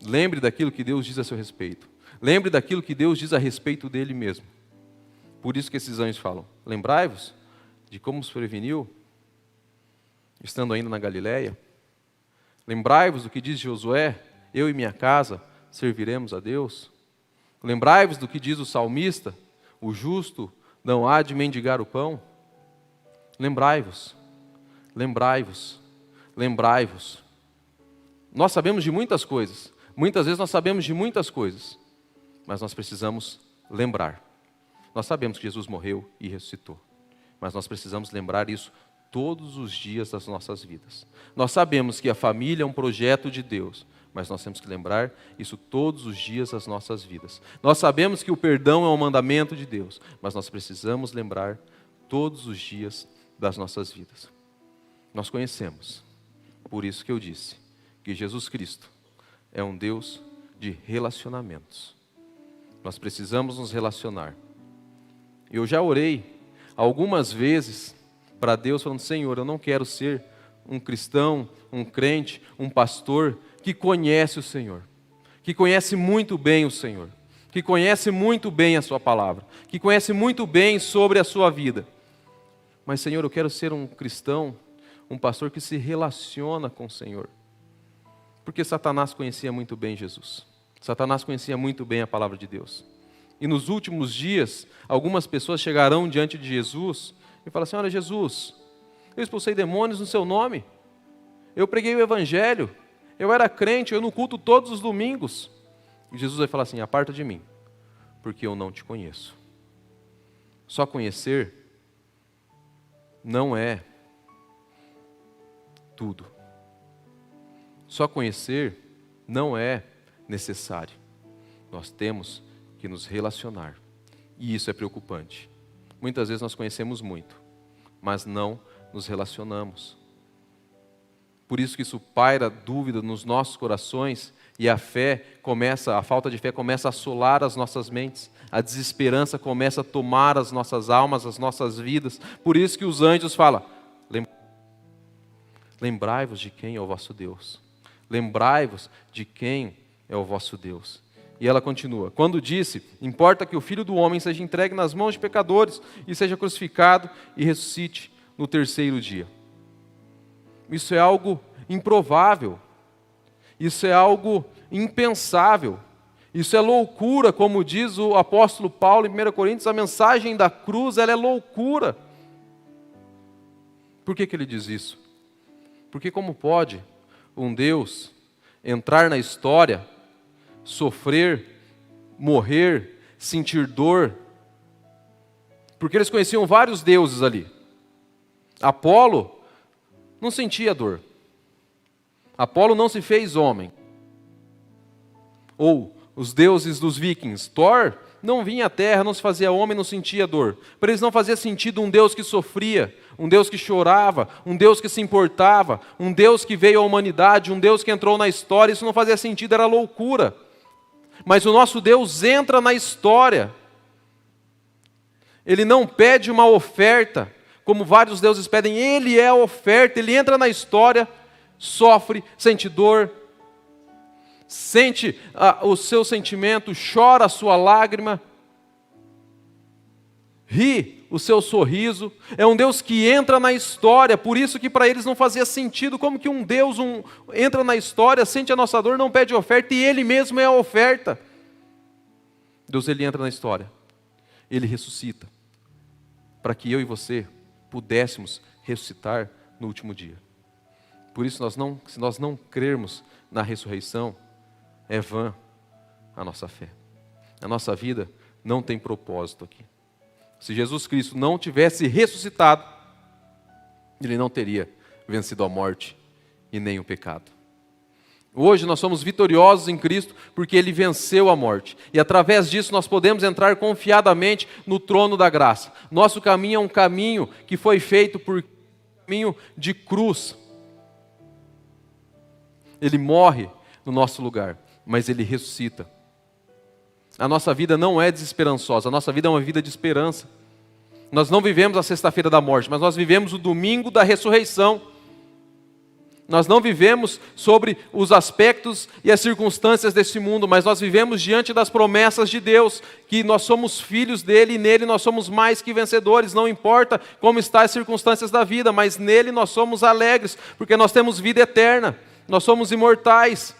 Lembre daquilo que Deus diz a seu respeito. Lembre daquilo que Deus diz a respeito dele mesmo. Por isso que esses anjos falam, lembrai-vos de como os preveniu, estando ainda na Galileia. Lembrai-vos do que diz Josué, eu e minha casa serviremos a Deus. Lembrai-vos do que diz o salmista, o justo não há de mendigar o pão. Lembrai-vos, lembrai-vos, lembrai-vos. Nós sabemos de muitas coisas, muitas vezes nós sabemos de muitas coisas, mas nós precisamos lembrar. Nós sabemos que Jesus morreu e ressuscitou, mas nós precisamos lembrar isso todos os dias das nossas vidas. Nós sabemos que a família é um projeto de Deus, mas nós temos que lembrar isso todos os dias das nossas vidas. Nós sabemos que o perdão é um mandamento de Deus, mas nós precisamos lembrar todos os dias das nossas vidas. Nós conhecemos, por isso que eu disse, que Jesus Cristo é um Deus de relacionamentos. Nós precisamos nos relacionar. Eu já orei algumas vezes para Deus, falando, Senhor, eu não quero ser um cristão, um crente, um pastor que conhece o Senhor, que conhece muito bem o Senhor, que conhece muito bem a sua palavra, que conhece muito bem sobre a sua vida. Mas, Senhor, eu quero ser um cristão, um pastor que se relaciona com o Senhor. Porque Satanás conhecia muito bem Jesus. Satanás conhecia muito bem a palavra de Deus. E nos últimos dias, algumas pessoas chegarão diante de Jesus e falam assim, olha Jesus, eu expulsei demônios no seu nome, eu preguei o evangelho, eu era crente, eu no culto todos os domingos. E Jesus vai falar assim, aparta de mim, porque eu não te conheço. Só conhecer não é tudo. Só conhecer não é necessário. Nós temos que nos relacionar. E isso é preocupante. Muitas vezes nós conhecemos muito, mas não nos relacionamos. Por isso que isso paira dúvida nos nossos corações e a falta de fé começa a assolar as nossas mentes. A desesperança começa a tomar as nossas almas, as nossas vidas. Por isso que os anjos falam, lembrai-vos de quem é o vosso Deus. Lembrai-vos de quem é o vosso Deus. E ela continua, quando disse, importa que o Filho do Homem seja entregue nas mãos de pecadores e seja crucificado e ressuscite no terceiro dia. Isso é algo improvável, isso é algo impensável, isso é loucura, como diz o apóstolo Paulo em 1 Coríntios, a mensagem da cruz, ela é loucura. Por que ele diz isso? Porque como pode um Deus entrar na história, sofrer, morrer, sentir dor? Porque eles conheciam vários deuses ali. Apolo não sentia dor. Apolo não se fez homem. Ou os deuses dos vikings, Thor não vinha à terra, não se fazia homem, não sentia dor. Para eles não fazia sentido um Deus que sofria, um Deus que chorava, um Deus que se importava, um Deus que veio à humanidade, um Deus que entrou na história. Isso não fazia sentido, era loucura. Mas o nosso Deus entra na história. Ele não pede uma oferta, como vários deuses pedem, Ele é a oferta, Ele entra na história, sofre, sente dor, sente o seu sentimento, chora a sua lágrima, ri o seu sorriso. É um Deus que entra na história, por isso que para eles não fazia sentido, como que um Deus entra na história, sente a nossa dor, não pede oferta, e Ele mesmo é a oferta. Deus, Ele entra na história, Ele ressuscita, para que eu e você pudéssemos ressuscitar no último dia. Por isso, se nós não crermos na ressurreição, é vã a nossa fé. A nossa vida não tem propósito aqui. Se Jesus Cristo não tivesse ressuscitado, Ele não teria vencido a morte e nem o pecado. Hoje nós somos vitoriosos em Cristo porque Ele venceu a morte. E através disso nós podemos entrar confiadamente no trono da graça. Nosso caminho é um caminho que foi feito por caminho de cruz. Ele morre no nosso lugar, mas Ele ressuscita. A nossa vida não é desesperançosa, a nossa vida é uma vida de esperança. Nós não vivemos a sexta-feira da morte, mas nós vivemos o domingo da ressurreição. Nós não vivemos sobre os aspectos e as circunstâncias desse mundo, mas nós vivemos diante das promessas de Deus, que nós somos filhos dele e nele nós somos mais que vencedores. Não importa como estão as circunstâncias da vida, mas nele nós somos alegres, porque nós temos vida eterna, nós somos imortais,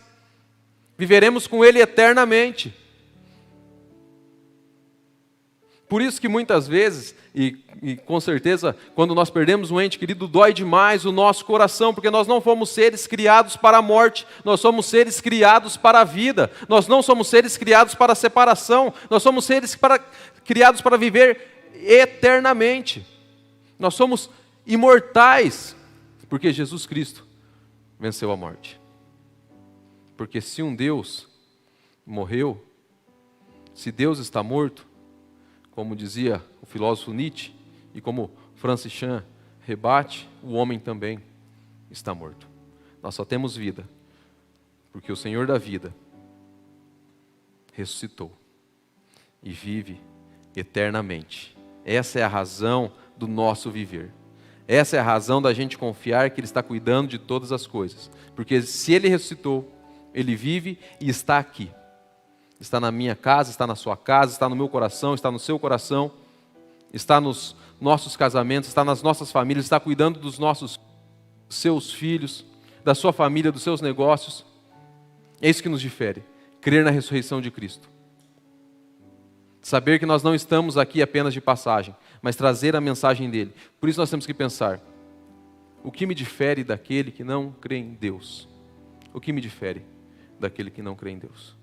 viveremos com ele eternamente. Por isso que muitas vezes, e com certeza, quando nós perdemos um ente querido, dói demais o nosso coração, porque nós não fomos seres criados para a morte, nós somos seres criados para a vida, nós não somos seres criados para a separação, nós somos seres criados para viver eternamente. Nós somos imortais, porque Jesus Cristo venceu a morte. Porque se um Deus morreu, se Deus está morto, como dizia o filósofo Nietzsche, e como Francis Chan rebate, o homem também está morto. Nós só temos vida, porque o Senhor da vida ressuscitou e vive eternamente. Essa é a razão do nosso viver. Essa é a razão da gente confiar que Ele está cuidando de todas as coisas. Porque se Ele ressuscitou, Ele vive e está aqui. Está na minha casa, está na sua casa, está no meu coração, está no seu coração, está nos nossos casamentos, está nas nossas famílias, está cuidando dos seus filhos, da sua família, dos seus negócios. É isso que nos difere, crer na ressurreição de Cristo. Saber que nós não estamos aqui apenas de passagem, mas trazer a mensagem dele. Por isso nós temos que pensar, o que me difere daquele que não crê em Deus? O que me difere daquele que não crê em Deus?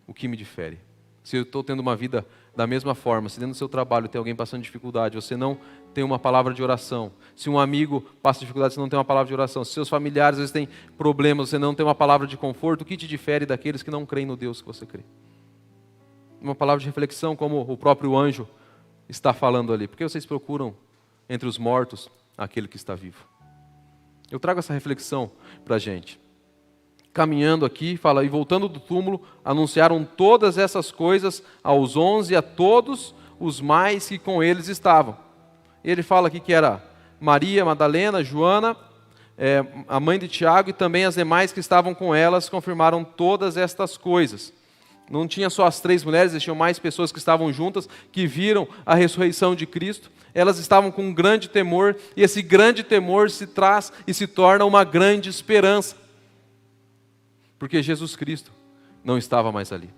O que me difere? Se eu estou tendo uma vida da mesma forma, se dentro do seu trabalho tem alguém passando dificuldade, você não tem uma palavra de oração. Se um amigo passa dificuldade, você não tem uma palavra de oração. Se seus familiares às vezes têm problemas, você não tem uma palavra de conforto, o que te difere daqueles que não creem no Deus que você crê? Uma palavra de reflexão, como o próprio anjo está falando ali. Por que vocês procuram entre os mortos aquele que está vivo? Eu trago essa reflexão para a gente. Caminhando aqui, fala, e voltando do túmulo, anunciaram todas essas coisas aos 11 e a todos os mais que com eles estavam. Ele fala aqui que era Maria, Madalena, Joana, a mãe de Tiago e também as demais que estavam com elas, confirmaram todas estas coisas. Não tinha só as 3 mulheres, existiam mais pessoas que estavam juntas, que viram a ressurreição de Cristo. Elas estavam com um grande temor, e esse grande temor se traz e se torna uma grande esperança. Porque Jesus Cristo não estava mais ali.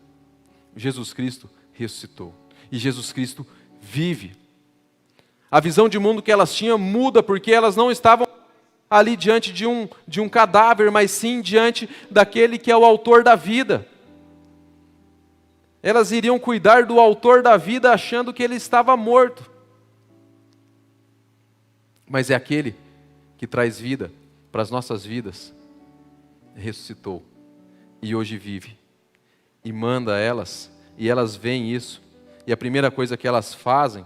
Jesus Cristo ressuscitou. E Jesus Cristo vive. A visão de mundo que elas tinham muda, porque elas não estavam ali diante de um cadáver, mas sim diante daquele que é o autor da vida. Elas iriam cuidar do autor da vida achando que ele estava morto. Mas é aquele que traz vida para as nossas vidas. Ressuscitou. E hoje vive, e manda elas, e elas veem isso, e a primeira coisa que elas fazem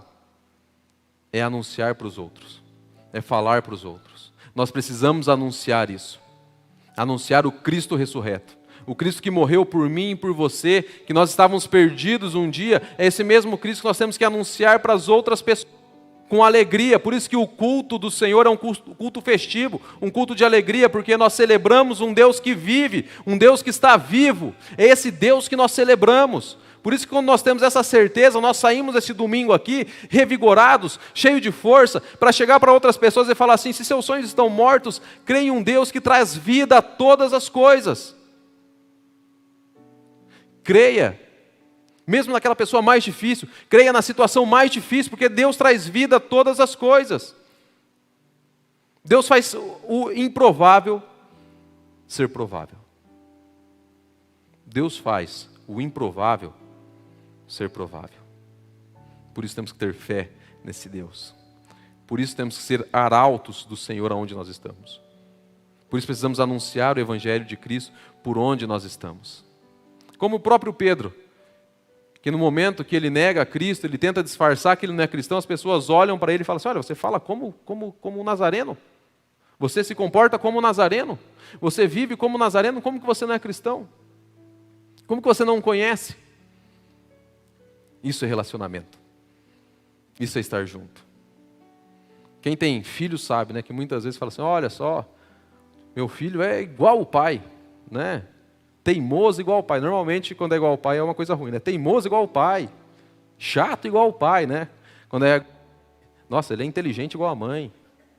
é anunciar para os outros, é falar para os outros. Nós precisamos anunciar isso, anunciar o Cristo ressurreto, o Cristo que morreu por mim e por você, que nós estávamos perdidos um dia, é esse mesmo Cristo que nós temos que anunciar para as outras pessoas, com alegria. Por isso que o culto do Senhor é um culto festivo, um culto de alegria, porque nós celebramos um Deus que vive, um Deus que está vivo. É esse Deus que nós celebramos. Por isso que quando nós temos essa certeza, nós saímos esse domingo aqui, revigorados, cheios de força, para chegar para outras pessoas e falar assim, se seus sonhos estão mortos, creia em um Deus que traz vida a todas as coisas. Creia Mesmo naquela pessoa mais difícil, creia na situação mais difícil, porque Deus traz vida a todas as coisas. Deus faz o improvável ser provável. Deus faz o improvável ser provável. Por isso temos que ter fé nesse Deus. Por isso temos que ser arautos do Senhor aonde nós estamos. Por isso precisamos anunciar o Evangelho de Cristo por onde nós estamos. Como o próprio Pedro, que no momento que ele nega a Cristo, ele tenta disfarçar que ele não é cristão, as pessoas olham para ele e falam assim, olha, você fala como um nazareno. Você se comporta como um nazareno. Você vive como um nazareno, como que você não é cristão? Como que você não conhece? Isso é relacionamento. Isso é estar junto. Quem tem filho sabe, né, que muitas vezes fala assim, olha só, meu filho é igual o pai, né? Teimoso igual o pai. Normalmente, quando é igual ao pai, é uma coisa ruim, né? Teimoso igual o pai. Chato igual o pai, né? Quando é... Nossa, ele é inteligente igual a mãe.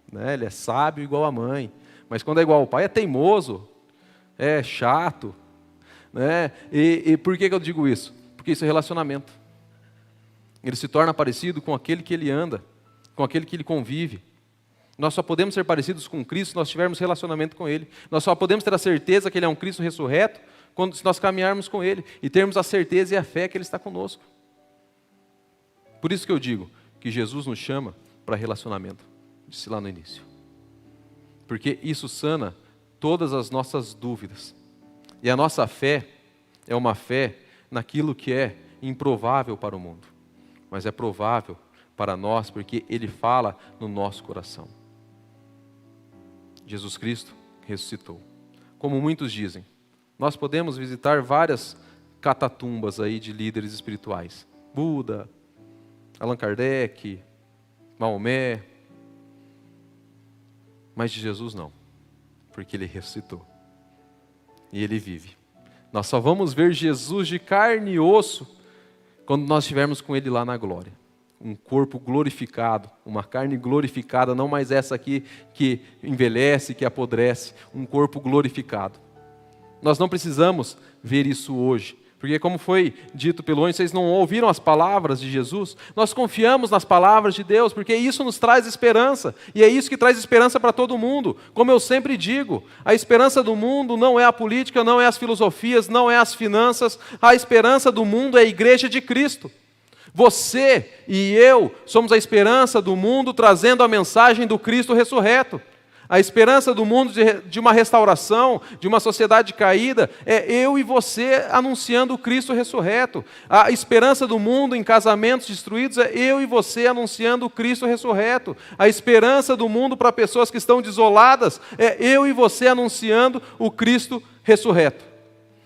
Né? Ele é sábio igual a mãe. Mas quando é igual ao pai, é teimoso. É chato. Né? E por que eu digo isso? Porque isso é relacionamento. Ele se torna parecido com aquele que ele anda. Com aquele que ele convive. Nós só podemos ser parecidos com Cristo se nós tivermos relacionamento com Ele. Nós só podemos ter a certeza que Ele é um Cristo ressurreto se nós caminharmos com Ele e termos a certeza e a fé que Ele está conosco. Por isso que eu digo que Jesus nos chama para relacionamento. Disse lá no início. Porque isso sana todas as nossas dúvidas. E a nossa fé é uma fé naquilo que é improvável para o mundo. Mas é provável para nós porque Ele fala no nosso coração. Jesus Cristo ressuscitou. Como muitos dizem, nós podemos visitar várias catatumbas aí de líderes espirituais. Buda, Allan Kardec, Maomé. Mas de Jesus não, porque Ele ressuscitou. E Ele vive. Nós só vamos ver Jesus de carne e osso quando nós estivermos com Ele lá na glória. Um corpo glorificado, uma carne glorificada, não mais essa aqui que envelhece, que apodrece, um corpo glorificado. Nós não precisamos ver isso hoje, porque como foi dito pelo anjo, vocês não ouviram as palavras de Jesus? Nós confiamos nas palavras de Deus, porque isso nos traz esperança, e é isso que traz esperança para todo mundo. Como eu sempre digo, a esperança do mundo não é a política, não é as filosofias, não é as finanças, a esperança do mundo é a igreja de Cristo. Você e eu somos a esperança do mundo trazendo a mensagem do Cristo ressurreto. A esperança do mundo de uma restauração, de uma sociedade caída, é eu e você anunciando o Cristo ressurreto. A esperança do mundo em casamentos destruídos é eu e você anunciando o Cristo ressurreto. A esperança do mundo para pessoas que estão desoladas é eu e você anunciando o Cristo ressurreto.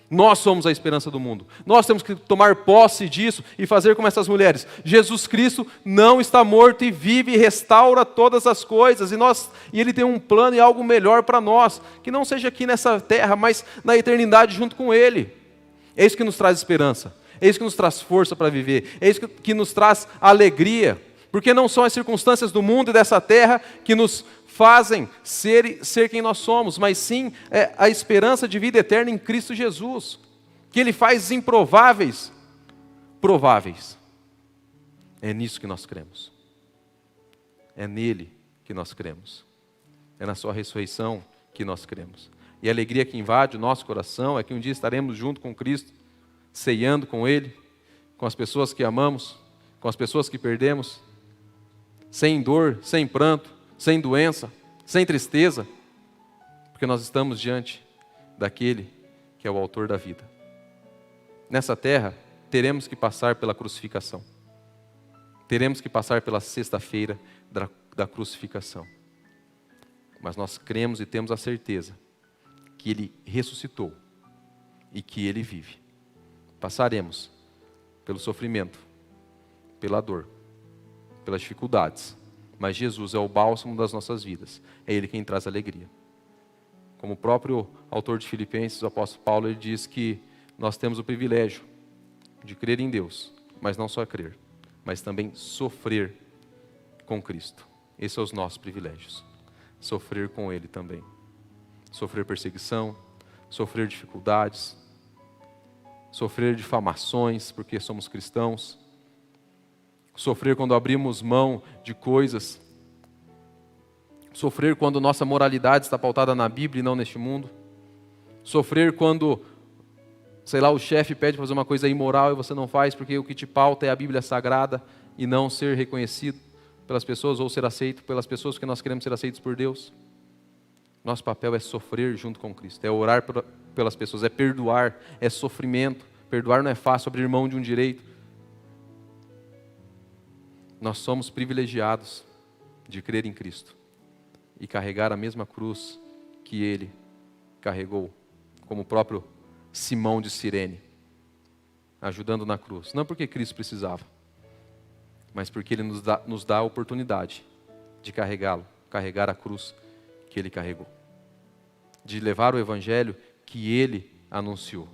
Nós somos a esperança do mundo. Nós temos que tomar posse disso e fazer como essas mulheres. Jesus Cristo não está morto e vive e restaura todas as coisas. E Ele tem um plano e algo melhor para nós. Que não seja aqui nessa terra, mas na eternidade junto com Ele. É isso que nos traz esperança. É isso que nos traz força para viver. É isso que nos traz alegria. Porque não são as circunstâncias do mundo e dessa terra que nos fazem ser quem nós somos, mas sim a esperança de vida eterna em Cristo Jesus, que Ele faz improváveis prováveis. É nisso que nós cremos. É nele que nós cremos. É na sua ressurreição que nós cremos. E a alegria que invade o nosso coração é que um dia estaremos junto com Cristo, ceando com Ele, com as pessoas que amamos, com as pessoas que perdemos, sem dor, sem pranto, sem doença, sem tristeza, porque nós estamos diante daquele que é o autor da vida. Nessa terra, teremos que passar pela crucificação. Teremos que passar pela sexta-feira da crucificação. Mas nós cremos e temos a certeza que Ele ressuscitou e que Ele vive. Passaremos pelo sofrimento, pela dor, pelas dificuldades, mas Jesus é o bálsamo das nossas vidas. É Ele quem traz alegria. Como o próprio autor de Filipenses, o apóstolo Paulo, ele diz que nós temos o privilégio de crer em Deus, mas não só crer, mas também sofrer com Cristo. Esses são os nossos privilégios. Sofrer com Ele também. Sofrer perseguição, sofrer dificuldades, sofrer difamações porque somos cristãos, sofrer quando abrimos mão de coisas, sofrer quando nossa moralidade está pautada na Bíblia e não neste mundo, sofrer quando, sei lá, o chefe pede para fazer uma coisa imoral e você não faz porque o que te pauta é a Bíblia Sagrada e não ser reconhecido pelas pessoas ou ser aceito pelas pessoas porque nós queremos ser aceitos por Deus. Nosso papel é sofrer junto com Cristo, é orar pelas pessoas, é perdoar, é sofrimento. Perdoar não é fácil, abrir mão de um direito. Nós somos privilegiados de crer em Cristo e carregar a mesma cruz que Ele carregou, como o próprio Simão de Cirene, ajudando na cruz. Não porque Cristo precisava, mas porque Ele nos dá a oportunidade de carregá-lo, carregar a cruz que Ele carregou, de levar o Evangelho que Ele anunciou.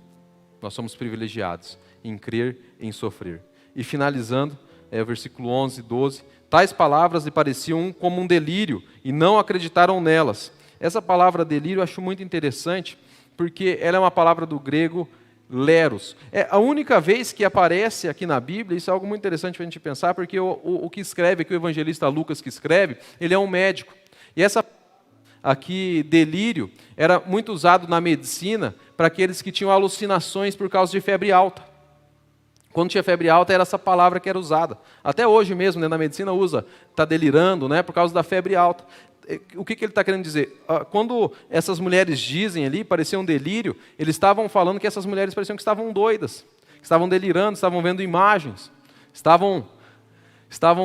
Nós somos privilegiados em crer, em sofrer. E finalizando, o versículo 11 e 12, tais palavras lhe pareciam como um delírio e não acreditaram nelas. Essa palavra delírio eu acho muito interessante, porque ela é uma palavra do grego leros. É a única vez que aparece aqui na Bíblia, isso é algo muito interessante para a gente pensar, porque o que escreve aqui, o evangelista Lucas que escreve, ele é um médico. E essa aqui, delírio, era muito usado na medicina para aqueles que tinham alucinações por causa de febre alta. Quando tinha febre alta, era essa palavra que era usada. Até hoje mesmo, né, na medicina usa, está delirando, né, por causa da febre alta. O que ele está querendo dizer? Quando essas mulheres dizem ali, parecia um delírio, eles estavam falando que essas mulheres pareciam que estavam doidas, que estavam delirando, estavam vendo imagens, estavam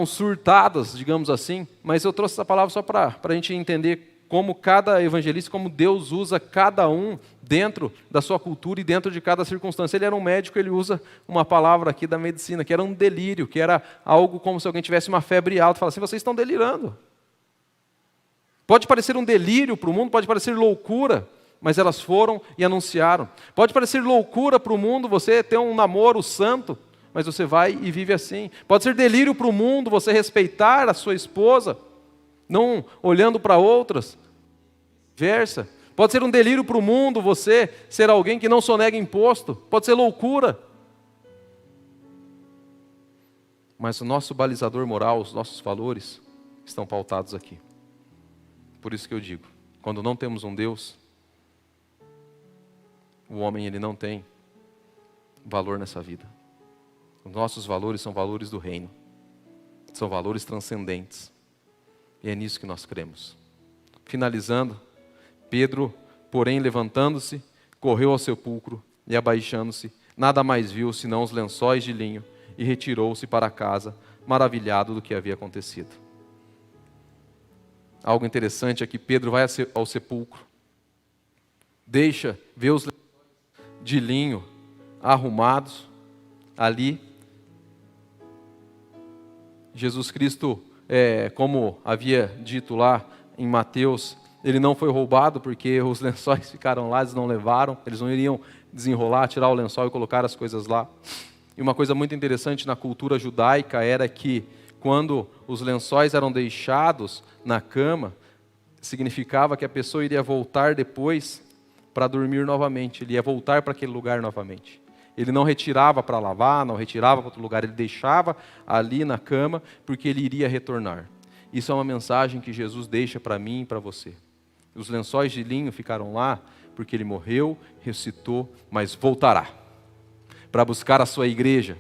surtadas, digamos assim. Mas eu trouxe essa palavra só para a gente entender como cada evangelista, como Deus usa cada um dentro da sua cultura e dentro de cada circunstância. Ele era um médico, ele usa uma palavra aqui da medicina, que era um delírio, que era algo como se alguém tivesse uma febre alta. Fala assim, vocês estão delirando. Pode parecer um delírio para o mundo, pode parecer loucura, mas elas foram e anunciaram. Pode parecer loucura para o mundo você ter um namoro santo, mas você vai e vive assim. Pode ser delírio para o mundo você respeitar a sua esposa, não olhando para outras, vice-versa. Pode ser um delírio para o mundo você ser alguém que não sonega imposto. Pode ser loucura. Mas o nosso balizador moral, os nossos valores, estão pautados aqui. Por isso que eu digo, quando não temos um Deus, o homem ele não tem valor nessa vida. Os nossos valores são valores do reino. São valores transcendentes. E é nisso que nós cremos. Finalizando, Pedro, porém, levantando-se, correu ao sepulcro e, abaixando-se, nada mais viu senão os lençóis de linho e retirou-se para casa, maravilhado do que havia acontecido. Algo interessante é que Pedro vai ao sepulcro, deixa ver os lençóis de linho arrumados ali. Jesus Cristo, como havia dito lá em Mateus, ele não foi roubado porque os lençóis ficaram lá, eles não levaram, eles não iriam desenrolar, tirar o lençol e colocar as coisas lá. E uma coisa muito interessante na cultura judaica era que quando os lençóis eram deixados na cama, significava que a pessoa iria voltar depois para dormir novamente, ele ia voltar para aquele lugar novamente. Ele não retirava para lavar, não retirava para outro lugar, ele deixava ali na cama porque ele iria retornar. Isso é uma mensagem que Jesus deixa para mim e para você. Os lençóis de linho ficaram lá porque ele morreu, ressuscitou, mas voltará para buscar a sua igreja,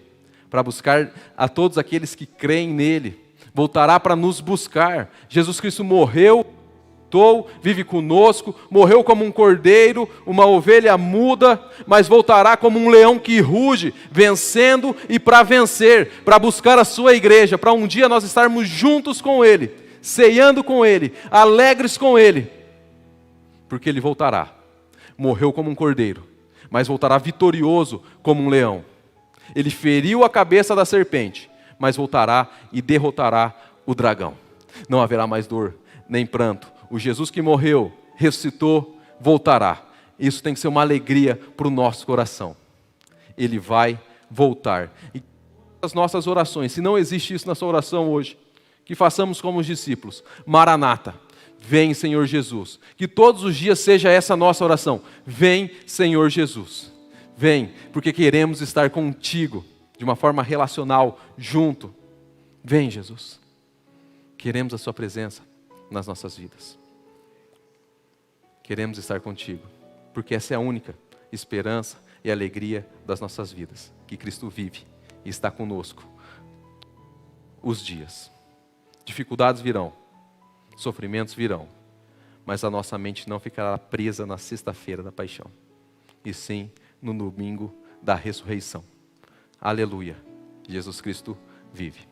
para buscar a todos aqueles que creem nele. Voltará para nos buscar. Jesus Cristo morreu, vive conosco, morreu como um cordeiro, uma ovelha muda, mas voltará como um leão que ruge, vencendo e para vencer, para buscar a sua igreja, para um dia nós estarmos juntos com ele, ceando com ele, alegres com ele, porque ele voltará. Morreu como um cordeiro, mas voltará vitorioso como um leão. Ele feriu a cabeça da serpente, mas voltará e derrotará o dragão. Não haverá mais dor, nem pranto. O Jesus que morreu, ressuscitou, voltará. Isso tem que ser uma alegria para o nosso coração. Ele vai voltar. E as nossas orações, se não existe isso na sua oração hoje, que façamos como os discípulos. Maranata, vem Senhor Jesus. Que todos os dias seja essa nossa oração. Vem Senhor Jesus. Vem, porque queremos estar contigo de uma forma relacional, junto. Vem, Jesus. Queremos a sua presença nas nossas vidas. Queremos estar contigo, porque essa é a única esperança e alegria das nossas vidas, que Cristo vive e está conosco os dias. Dificuldades virão, sofrimentos virão, mas a nossa mente não ficará presa na sexta-feira da paixão, e sim no domingo da ressurreição. Aleluia, Jesus Cristo vive.